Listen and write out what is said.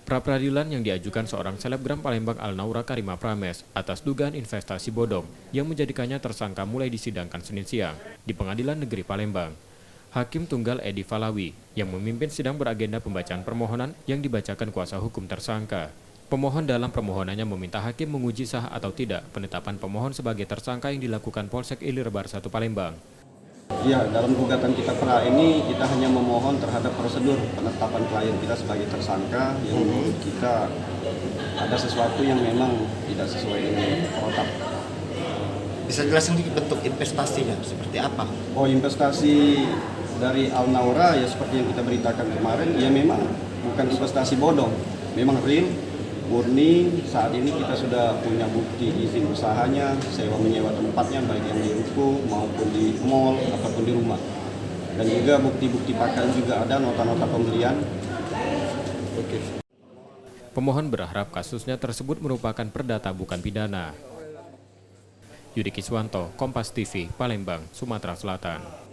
Pra-peradilan yang diajukan seorang selebgram Palembang Alnaura Karima Prames atas dugaan investasi bodong yang menjadikannya tersangka mulai disidangkan Senin siang di Pengadilan Negeri Palembang. Hakim Tunggal Edi Falawi yang memimpin sidang beragenda pembacaan permohonan yang dibacakan kuasa hukum tersangka. Pemohon dalam permohonannya meminta hakim menguji sah atau tidak penetapan pemohon sebagai tersangka yang dilakukan Polsek Ilirebar 1 Palembang. Ya, dalam gugatan kita pra ini kita hanya memohon terhadap prosedur penetapan klien kita sebagai tersangka yang menurut kita ada sesuatu yang memang tidak sesuai dengan protap. Bisa jelaskan sedikit bentuk investasinya seperti apa? Oh, investasi dari Alnaura ya seperti yang kita beritakan kemarin, ya memang bukan investasi bodong, memang real, murni. Saat ini kita sudah punya bukti izin usahanya, sewa menyewa tempatnya baik yang di ruko maupun di mall ataupun di rumah. Dan juga bukti-bukti pakaian juga ada, nota-nota pembelian. Pemohon berharap kasusnya tersebut merupakan perdata bukan pidana. Yudi Kiswanto, Kompas TV, Palembang, Sumatera Selatan.